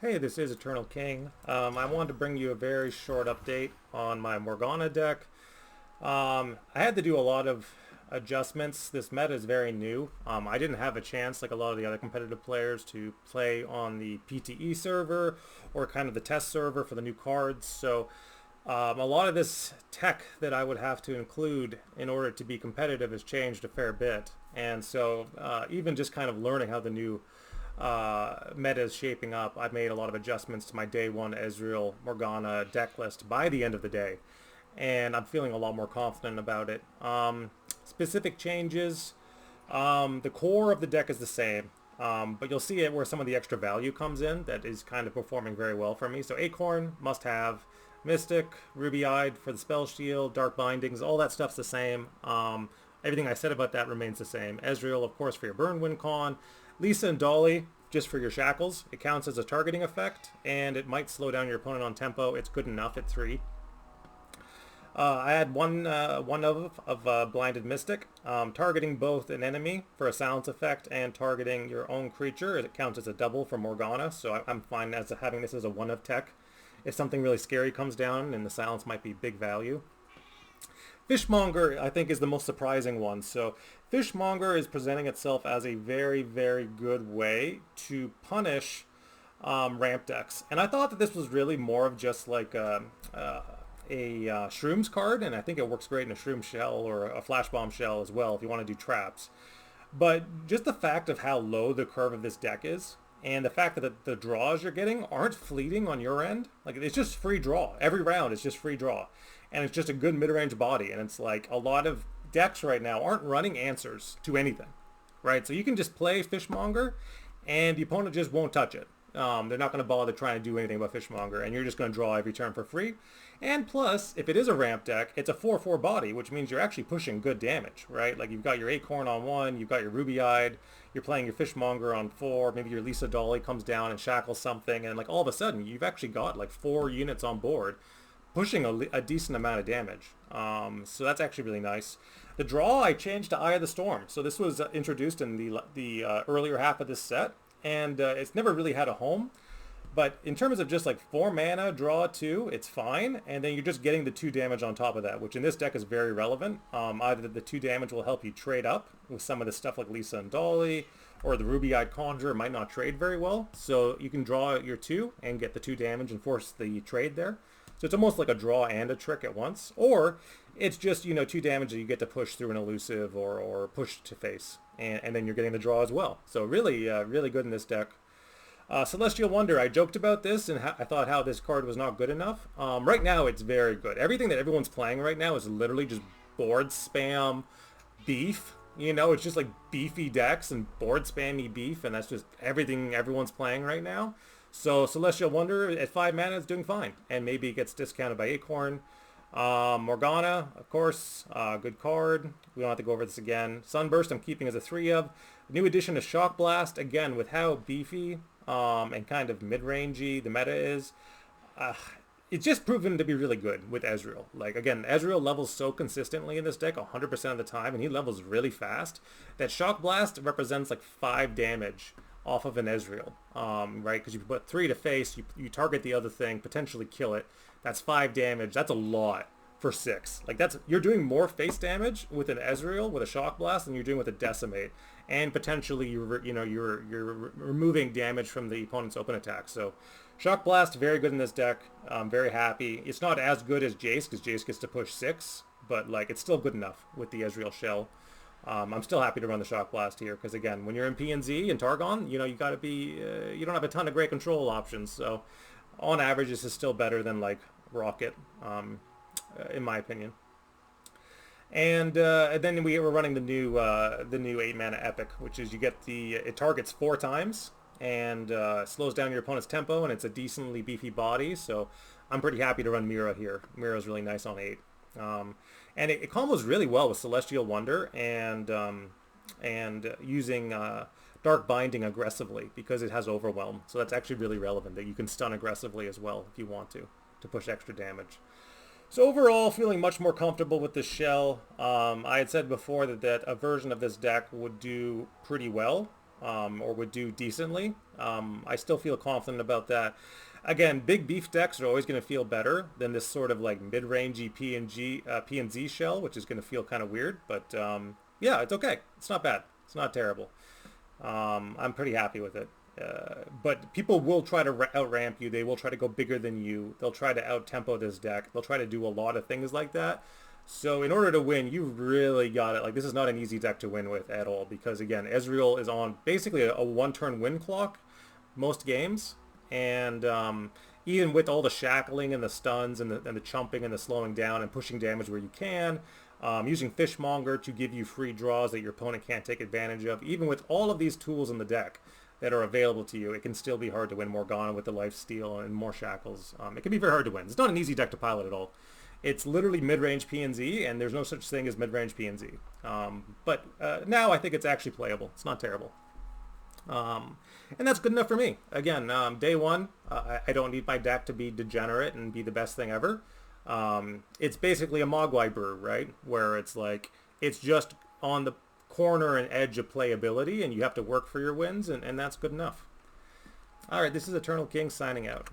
Hey, this is Eternal King. I wanted to bring you a very short update on my Morgana deck. I had to do a lot of adjustments. This meta is very new. I didn't have a chance, like a lot of the other competitive players, to play on the PTE server or kind of the test server for the new cards. So a lot of this tech that I would have to include in order to be competitive has changed a fair bit. And so even just kind of learning how the new meta is shaping up, I've made a lot of adjustments to my day one Ezreal Morgana deck list by the end of the day, and I'm feeling a lot more confident about it. Specific changes, the core of the deck is the same, but you'll see it where some of the extra value comes in that is kind of performing very well for me. So Acorn, must have. Mystic, Ruby-Eyed for the spell shield, Dark Bindings, all that stuff's the same. Everything I said about that remains the same. Ezreal, of course, for your burn win con. Lisa and Dolly, just for your shackles. It counts as a targeting effect, and it might slow down your opponent on tempo. It's good enough at 3. I had one of Blinded Mystic, targeting both an enemy for a silence effect and targeting your own creature. It counts as a double for Morgana, so I'm fine as having this as a one of tech. If something really scary comes down, and the silence might be big value. Fishmonger, I think, is the most surprising one. So Fishmonger is presenting itself as a very, very good way to punish ramp decks. And I thought that this was really more of just like a Shrooms card, and I think it works great in a Shroom shell or a Flash Bomb shell as well if you want to do traps. But just the fact of how low the curve of this deck is, and the fact that the draws you're getting aren't fleeting on your end. Like, it's just free draw. Every round is just free draw. And it's just a good mid-range body. And it's like a lot of decks right now aren't running answers to anything, right? So you can just play Fishmonger and the opponent just won't touch it. They're not going to bother trying to do anything about Fishmonger, and you're just going to draw every turn for free. And plus, if it is a ramp deck, it's a 4/4 body, which means you're actually pushing good damage, right? Like, you've got your Acorn on 1, you've got your Ruby-Eyed, you're playing your Fishmonger on 4, maybe your Lisa Dolly comes down and shackles something, and like all of a sudden, you've actually got like 4 units on board, pushing a decent amount of damage. So that's actually really nice. The draw, I changed to Eye of the Storm. So this was introduced in the earlier half of this set, and it's never really had a home. But in terms of just like 4 mana, draw 2, it's fine. And then you're just getting the 2 damage on top of that, which in this deck is very relevant. Either the 2 damage will help you trade up with some of the stuff like Lisa and Dolly, or the Ruby-Eyed Conjurer might not trade very well. So you can draw your 2 and get the 2 damage and force the trade there. So it's almost like a draw and a trick at once. Or it's just, 2 damage that you get to push through an elusive or push to face. And then you're getting the draw as well. So really, really good in this deck. Celestial Wonder, I joked about this and I thought how this card was not good enough. Right now, it's very good. Everything that everyone's playing right now is literally just board spam beef. It's just like beefy decks and board spammy beef, and that's just everything everyone's playing right now. So Celestial Wonder at 5 mana is doing fine, and maybe it gets discounted by Acorn. Morgana, of course, good card. We don't have to go over this again. Sunburst, I'm keeping as a 3 of. New addition to Shock Blast, again, with how beefy and kind of mid-rangey the meta is. It's just proven to be really good with Ezreal. Like, again, Ezreal levels so consistently in this deck 100% of the time, and he levels really fast, that Shock Blast represents like 5 damage off of an Ezreal, right? Because you put 3 to face, you target the other thing, potentially kill it. That's 5 damage. That's a lot for 6. Like, you're doing more face damage with an Ezreal with a Shock Blast than you're doing with a Decimate, and potentially you're removing damage from the opponent's open attack. So Shock Blast, very good in this deck. I'm very happy. It's not as good as Jayce, because Jayce gets to push 6, but like, it's still good enough with the Ezreal shell. I'm still happy to run the Shock Blast here, because again, when you're in P&Z and Targon, you gotta be, you don't have a ton of great control options. So on average, this is still better than like Rocket, in my opinion. And then we were running the new 8 mana Epic, which is it targets 4 times and slows down your opponent's tempo, and it's a decently beefy body. So I'm pretty happy to run Mira here. Mira's really nice on 8. And it combos really well with Celestial Wonder and using Dark Binding aggressively, because it has Overwhelm. So that's actually really relevant, that you can stun aggressively as well if you want to push extra damage. So overall, feeling much more comfortable with this shell. I had said before that a version of this deck would do pretty well or would do decently. I still feel confident about that. Again, big beef decks are always going to feel better than this sort of like mid-rangey P&Z shell, which is going to feel kind of weird. But yeah, it's okay. It's not bad. It's not terrible. I'm pretty happy with it. But people will try to outramp you. They will try to go bigger than you. They'll try to out-tempo this deck. They'll try to do a lot of things like that. So in order to win, you really got it. Like, this is not an easy deck to win with at all because, again, Ezreal is on basically a one-turn win clock most games. And even with all the shackling and the stuns and the chumping and the slowing down and pushing damage where you can, using Fishmonger to give you free draws that your opponent can't take advantage of, even with all of these tools in the deck that are available to you, it can still be hard to win Morgana with the lifesteal and more shackles. It can be very hard to win. It's not an easy deck to pilot at all. It's literally mid-range P&Z, and there's no such thing as mid-range P&Z. But now I think it's actually playable. It's not terrible. And that's good enough for me. Again, day one, I don't need my deck to be degenerate and be the best thing ever. It's basically a Mogwai brew, right? Where it's like, it's just on the corner and edge of playability, and you have to work for your wins, and that's good enough. All right, this is Eternal King signing out.